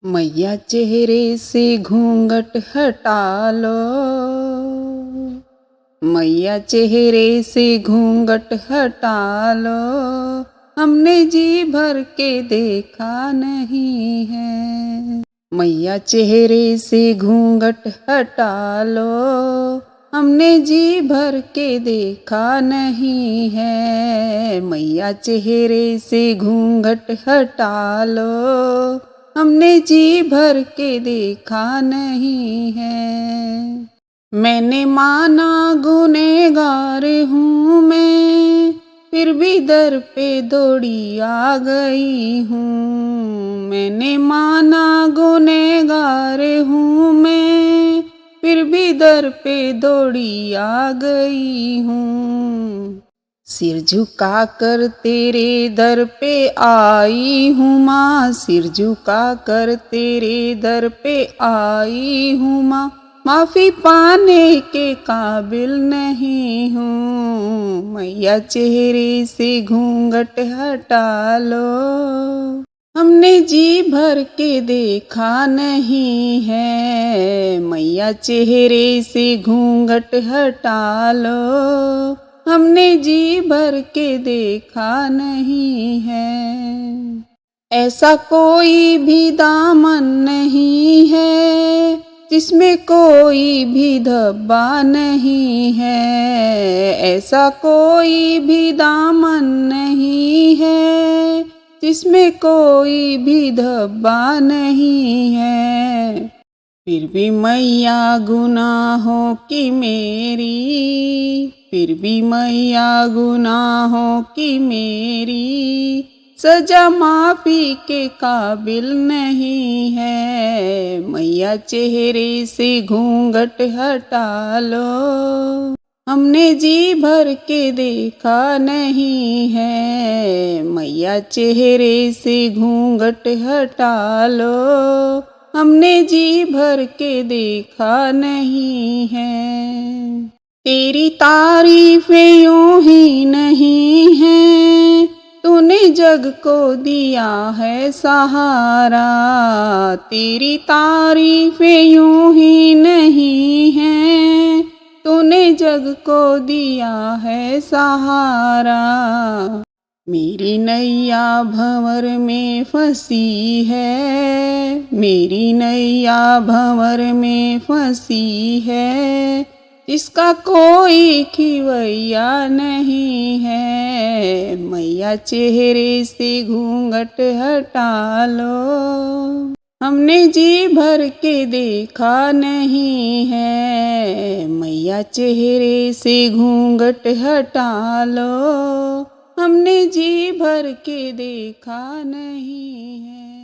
मैया चेहरे से घूंघट हटा लो। मैया चेहरे से घूंघट हटा लो। हमने जी भर के देखा नहीं है। मैया चेहरे से घूंघट हटा लो। हमने जी भर के देखा नहीं है। मैया चेहरे से घूंघट हटा लो। हमने जी भर के देखा नहीं है। मैंने माना गुनहगार हूँ मैं, फिर भी दर पे दौड़ी आ गई हूँ। मैंने माना गुनहगार हूँ मैं, फिर भी दर पे दौड़ी आ गई हूँ। सिर झुका कर तेरे दर पे आई हूँ माँ, सिर झुका कर तेरे दर पे आई हूँ माँ। माफ़ी पाने के काबिल नहीं हूँ। मैया चेहरे से घूंघट हटा लो। हमने जी भर के देखा नहीं है। मैया चेहरे से घूंघट हटा लो। हमने जी भर के देखा नहीं है। ऐसा कोई भी दामन नहीं है जिसमें कोई भी धब्बा नहीं है। ऐसा कोई भी दामन नहीं है जिसमें कोई भी धब्बा नहीं है। फिर भी मैया गुनाहों की मेरी, फिर भी मैया गुनाहों की मेरी सजा माफ़ी के काबिल नहीं है। मैया चेहरे से घूंघट हटा लो। हमने जी भर के देखा नहीं है। मैया चेहरे से घूंघट हटा लो। हमने जी भर के देखा नहीं है। तेरी तारीफें यूं ही नहीं है, तूने जग को दिया है सहारा। तेरी तारीफें यूं ही नहीं है, तूने जग को दिया है सहारा। मेरी नैया भंवर में फंसी है, मेरी नैया भंवर में फंसी है। इसका कोई खिवैया नहीं है। मैया चेहरे से घूंघट हटा लो। हमने जी भर के देखा नहीं है। मैया चेहरे से घूंघट हटा लो। हमने जी भर के देखा नहीं है।